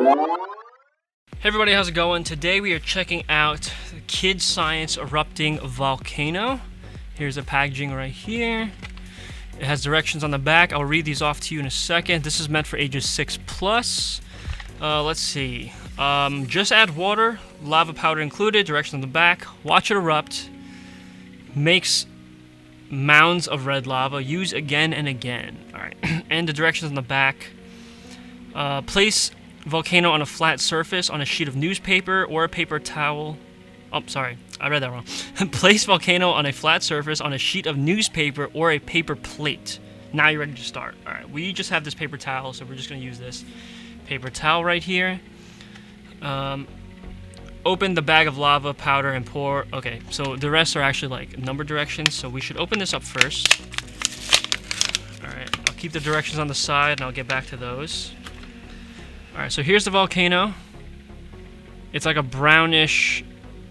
Hey everybody, how's it going? Today we are checking out the Kidz Science Erupting Volcano. Here's the packaging right here. It has directions on the back. I'll read these off to you in a second. This is meant for ages 6+. Let's see. Just add water, lava powder included, directions on the back. Watch it erupt. Makes mounds of red lava. Use again and again. Alright. And the directions on the back. Place volcano on a flat surface on a sheet of newspaper or a paper towel. Oh, sorry. I read that wrong. Place volcano on a flat surface on a sheet of newspaper or a paper plate. Now you're ready to start. Alright, we just have this paper towel, so we're just going to use this paper towel right here. Open the bag of lava powder and pour. Okay, so the rest are actually like number directions, so we should open this up first. Alright, I'll keep the directions on the side and I'll get back to those. Alright, so here's the volcano. It's like a brownish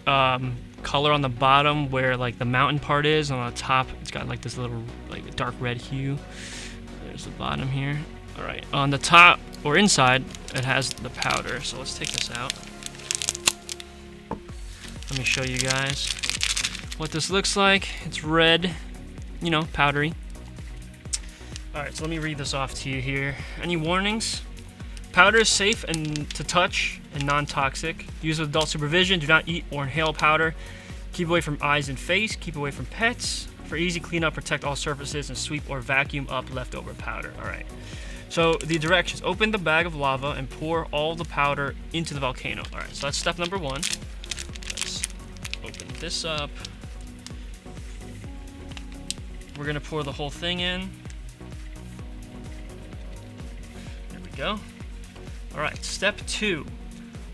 color on the bottom where like the mountain part is. On the top, it's got like this little like dark red hue. There's the bottom here. Alright, on the top or inside, it has the powder. So let's take this out. Let me show you guys what this looks like. It's red, you know, powdery. Alright, so let me read this off to you here. Any warnings? Powder is safe and to touch and non-toxic. Use with adult supervision. Do not eat or inhale powder. Keep away from eyes and face. Keep away from pets. For easy cleanup, protect all surfaces and sweep or vacuum up leftover powder. Alright. So the directions. Open the bag of lava and pour all the powder into the volcano. Alright, so that's step number 1. Let's open this up. We're going to pour the whole thing in. There we go. Alright, step 2.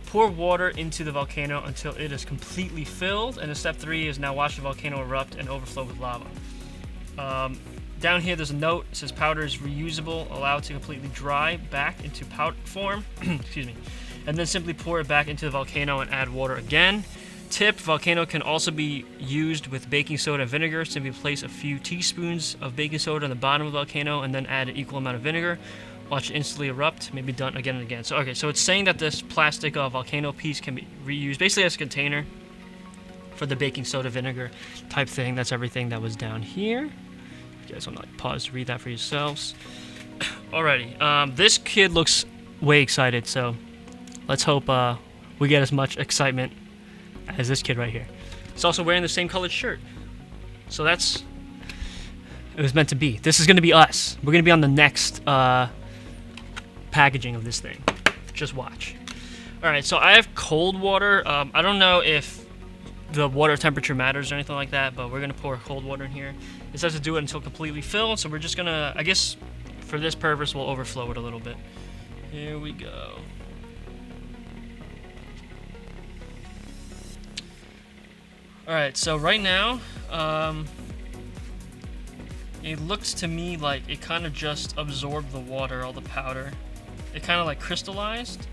Pour water into the volcano until it is completely filled. And step 3 is now watch the volcano erupt and overflow with lava. Down here there's a note. It says powder is reusable, allowed to completely dry back into powder form. Excuse me. And then simply pour it back into the volcano and add water again. Tip, volcano can also be used with baking soda and vinegar. Simply place a few teaspoons of baking soda on the bottom of the volcano and then add an equal amount of vinegar. Watch it instantly erupt, maybe done again and again. So, okay, so it's saying that this plastic volcano piece can be reused basically as a container for the baking soda vinegar type thing. That's everything that was down here. You guys want to like, pause to read that for yourselves. Alrighty, this kid looks way excited, so let's hope we get as much excitement as this kid right here. He's also wearing the same colored shirt. So that's... It was meant to be. This is going to be us. We're going to be on the next... packaging of this thing. Just watch. Alright, so I have cold water. I don't know if the water temperature matters or anything like that, but we're going to pour cold water in here. It says to do it until completely filled, so we're just going to, I guess, for this purpose, we'll overflow it a little bit. Here we go. Alright, so right now, it looks to me like it kind of just absorbed the water, all the powder. It kind of like crystallized.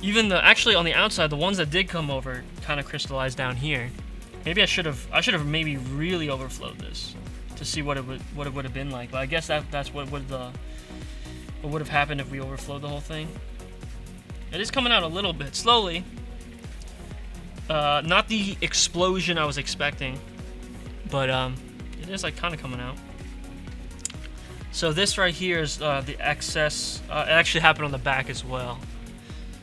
Even actually on the outside, the ones that did come over kind of crystallized down here. Maybe I should have maybe really overflowed this to see what it would have been like. But I guess that's what would have happened if we overflowed the whole thing. It is coming out a little bit slowly. Not the explosion I was expecting, but it is like kind of coming out. So this right here is the excess. It actually happened on the back as well.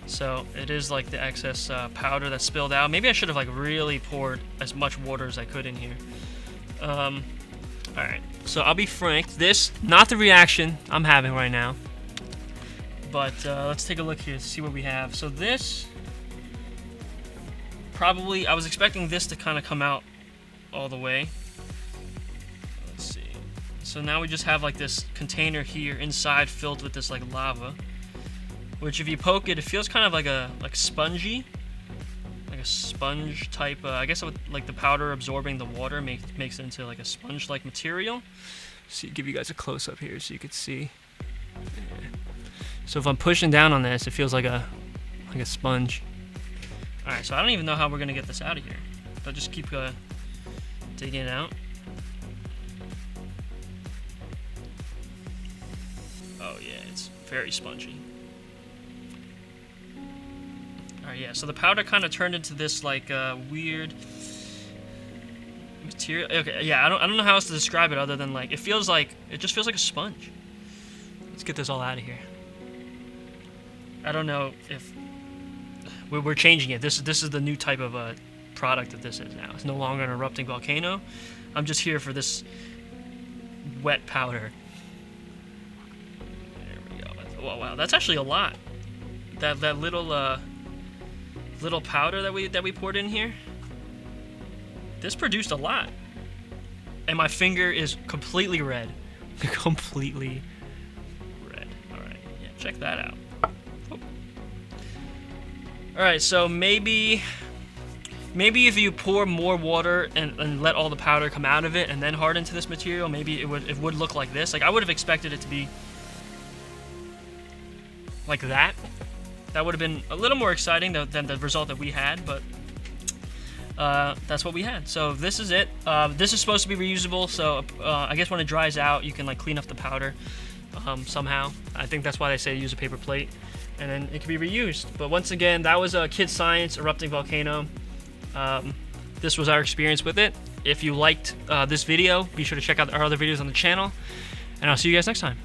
So it is like the excess powder that spilled out. Maybe I should have like really poured as much water as I could in here. All right. So I'll be frank. This not the reaction I'm having right now. But let's take a look here to see what we have. So this probably I was expecting this to kind of come out all the way. So now we just have like this container here inside filled with this like lava, which if you poke it, it feels kind of like spongy, like a sponge type. I guess like the powder absorbing the water makes it into like a sponge-like material. So give you guys a close up here so you could see. Yeah. So if I'm pushing down on this, it feels like a sponge. All right, so I don't even know how we're gonna get this out of here. I'll just keep digging it out. Oh yeah, it's very spongy. Alright, yeah, so the powder kind of turned into this, like, weird material. Okay, yeah, I don't know how else to describe it other than, like, it just feels like a sponge. Let's get this all out of here. I don't know if... We're changing it. This is the new type of product that this is now. It's no longer an erupting volcano. I'm just here for this wet powder. There we go. Oh, wow, that's actually a lot. That little little powder that we poured in here. This produced a lot. And my finger is completely red. Completely red. Alright, yeah, check that out. Alright, so maybe if you pour more water and let all the powder come out of it and then harden to this material, maybe it would look like this. Like, I would have expected it to be like that. That would have been a little more exciting than the result that we had, but that's what we had. So this is it. This is supposed to be reusable, so I guess when it dries out, you can like clean up the powder somehow. I think that's why they say use a paper plate, and then it can be reused. But once again, that was a Kidz Science Erupting Volcano. This was our experience with it. If you liked this video, be sure to check out our other videos on the channel, and I'll see you guys next time.